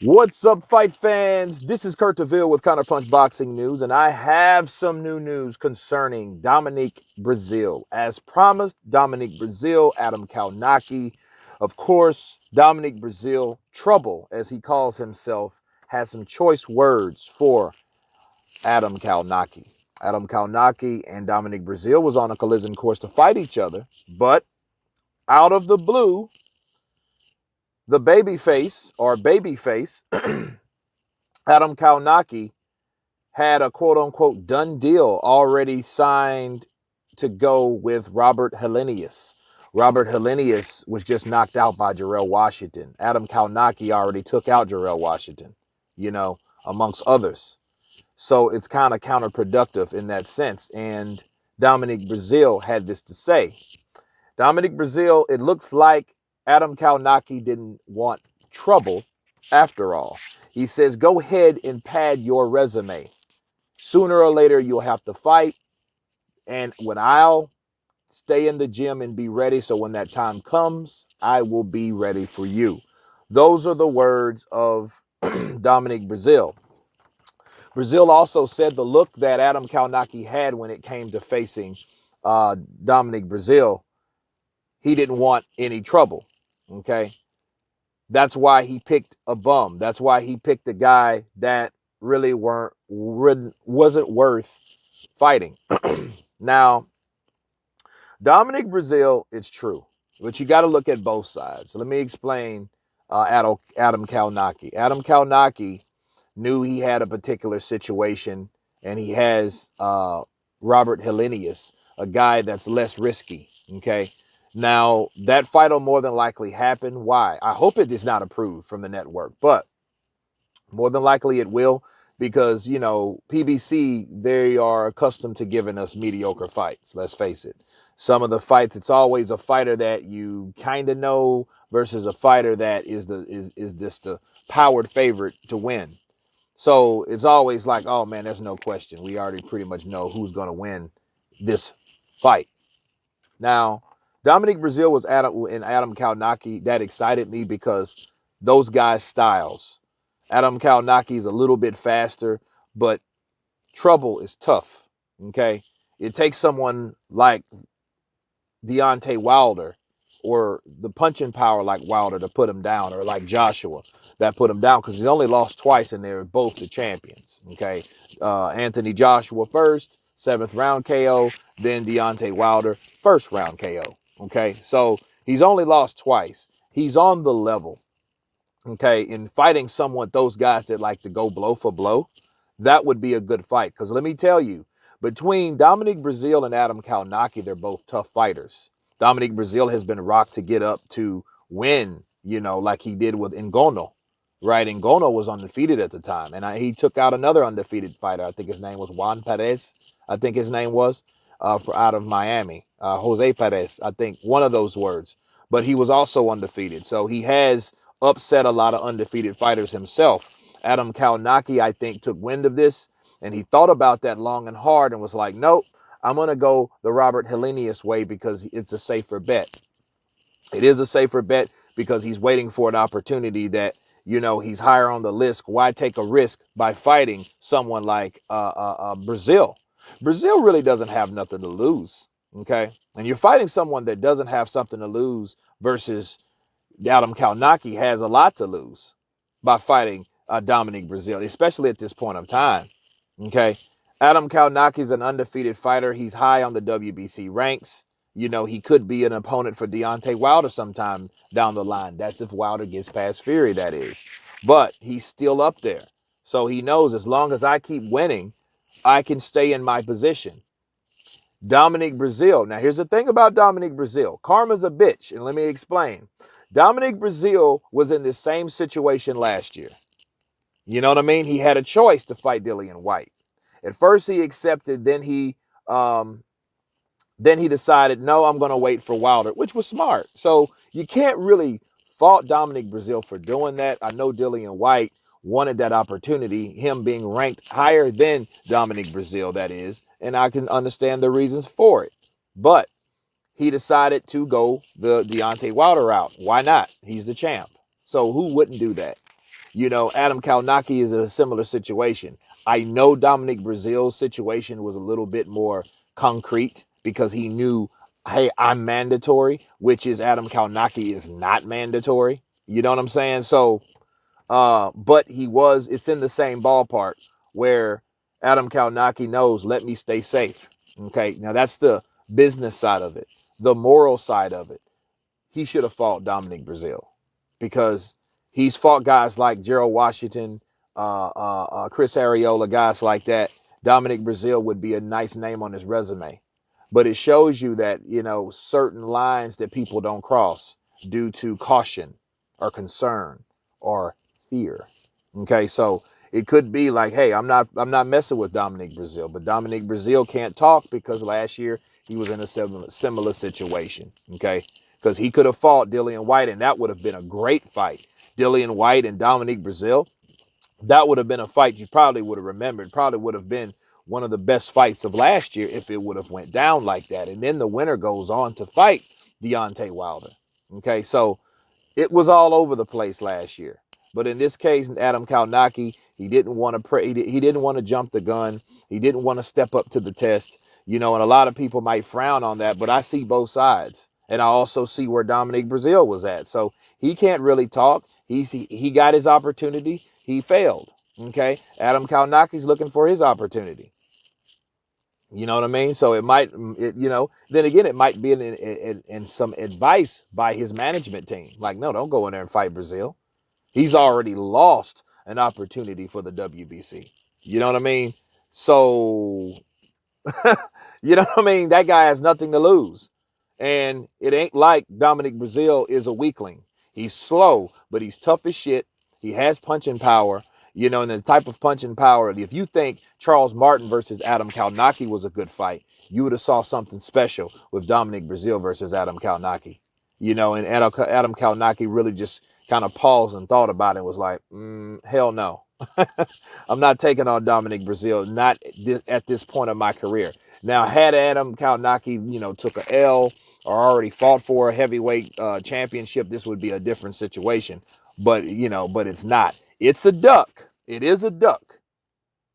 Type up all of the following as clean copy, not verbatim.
What's up, fight fans? This is Kurt DeVille with Counterpunch Boxing News, and I have some new news concerning Dominic Brazil. As promised, Dominic Brazil, Adam Kownacki. Of course, Dominic Brazil, Trouble, as he calls himself, has some choice words for Adam Kownacki. Adam Kownacki and Dominic Brazil was on a collision course to fight each other, but out of the blue, the babyface, Adam Kownacki had a quote-unquote done deal already signed to go with Robert Helenius. Robert Helenius was just knocked out by Jarrell Washington. Adam Kownacki already took out Jarrell Washington, amongst others. So it's kind of counterproductive in that sense. And Dominic Brazil had this to say. Dominic Brazil, it looks like Adam Kownacki didn't want trouble after all. He says, go ahead and pad your resume. Sooner or later, you'll have to fight. And when I'll stay in the gym and be ready, so when that time comes, I will be ready for you. Those are the words of Dominic Brazil. Brazil also said the look that Adam Kownacki had when it came to facing Dominic Brazil, he didn't want any trouble, okay? That's why he picked a bum. That's why he picked a guy that really wasn't worth fighting. Now, Dominic Brazil, it's true, but you got to look at both sides. So let me explain Adam Kownacki. Adam Kownacki knew he had a particular situation, and he has Robert Helenius, a guy that's less risky, okay? Now, that fight will more than likely happen. Why? I hope it is not approved from the network, but more than likely it will because, PBC, they are accustomed to giving us mediocre fights. Let's face it. Some of the fights, it's always a fighter that you kind of know versus a fighter that is just the powered favorite to win. So it's always like, oh, man, there's no question. We already pretty much know who's going to win this fight. Now, Dominic Brazil was Adam Kownacki. That excited me because those guys' styles. Adam Kownacki is a little bit faster, but trouble is tough, okay? It takes someone like Deontay Wilder or the punching power like Wilder to put him down, or like Joshua that put him down, because he's only lost twice and they're both the champions, okay? Anthony Joshua first, 7th round KO, then Deontay Wilder, 1st round KO. Okay, so he's only lost twice. He's on the level, okay, in fighting someone, those guys that like to go blow for blow, that would be a good fight. Because let me tell you, between Dominic Brazil and Adam Kownacki, they're both tough fighters. Dominic Brazil has been rocked to get up to win, like he did with Ngannou, right? Ngannou was undefeated at the time, and he took out another undefeated fighter. I think his name was Juan Perez. I think his name was out of Miami. Jose Perez, I think, one of those words. But he was also undefeated. So he has upset a lot of undefeated fighters himself. Adam Kownacki, I think, took wind of this, and he thought about that long and hard and was like, nope, I'm going to go the Robert Helenius way because it's a safer bet. It is a safer bet because he's waiting for an opportunity that, he's higher on the list. Why take a risk by fighting someone like Brazil? Brazil really doesn't have nothing to lose, okay? And you're fighting someone that doesn't have something to lose versus Adam Kownacki has a lot to lose by fighting Dominic Brazil, especially at this point of time, okay? Adam Kownacki is an undefeated fighter. He's high on the WBC ranks. He could be an opponent for Deontay Wilder sometime down the line. That's if Wilder gets past Fury, that is. But he's still up there. So he knows as long as I keep winning, I can stay in my position. Dominic Brazil. Now, here's the thing about Dominic Brazil. Karma's a bitch, and let me explain. Dominic Brazil was in the same situation last year. You know what I mean? He had a choice to fight Dillian White. At first, he accepted. Then he decided, no, I'm going to wait for Wilder, which was smart. So you can't really fault Dominic Brazil for doing that. I know Dillian White wanted that opportunity, him being ranked higher than Dominic Brazil, that is, and I can understand the reasons for it. But he decided to go the Deontay Wilder route. Why not? He's the champ. So who wouldn't do that? Adam Kownacki is in a similar situation. I know Dominic Brazil's situation was a little bit more concrete because he knew, hey, I'm mandatory, which is Adam Kownacki is not mandatory. You know what I'm saying? So, but it's in the same ballpark where Adam Kownacki knows, let me stay safe. Okay. Now that's the business side of it. The moral side of it, he should have fought Dominic Brazil because he's fought guys like Gerald Washington, Chris Arreola, guys like that. Dominic Brazil would be a nice name on his resume. But it shows you that, certain lines that people don't cross due to caution or concern or fear. Okay, so it could be like, hey, I'm not messing with Dominic Brazil, but Dominic Brazil can't talk because last year he was in a similar situation. Okay, because he could have fought Dillian Whyte, and that would have been a great fight. Dillian Whyte and Dominic Brazil, that would have been a fight you probably would have remembered. Probably would have been one of the best fights of last year if it would have went down like that. And then the winner goes on to fight Deontay Wilder. Okay, so it was all over the place last year. But in this case, Adam Kownacki, he didn't want to he didn't want to jump the gun. He didn't want to step up to the test. And a lot of people might frown on that, but I see both sides. And I also see where Dominic Brazil was at. So he can't really talk. He got his opportunity. He failed. Okay. Adam Kownacki's looking for his opportunity. You know what I mean? So it might, then again, it might be in some advice by his management team. Like, no, don't go in there and fight Brazil. He's already lost an opportunity for the WBC. You know what I mean? So, that guy has nothing to lose. And it ain't like Dominic Brazil is a weakling. He's slow, but he's tough as shit. He has punching power, and the type of punching power. If you think Charles Martin versus Adam Kownacki was a good fight, you would have saw something special with Dominic Brazil versus Adam Kownacki. And Adam Kownacki really just kind of paused and thought about it and was like, hell no. I'm not taking on Dominic Brazil, not at this point of my career. Now, had Adam Kownacki, took a L or already fought for a heavyweight championship, this would be a different situation. But, but it's not. It's a duck. It is a duck.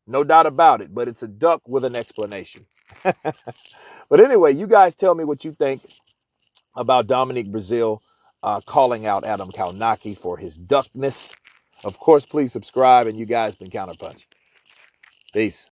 No doubt about it. But it's a duck with an explanation. But anyway, you guys tell me what you think about Dominic Brazil calling out Adam Kownacki for his duckness. Of course, please subscribe, and you guys been Counterpunch. Peace.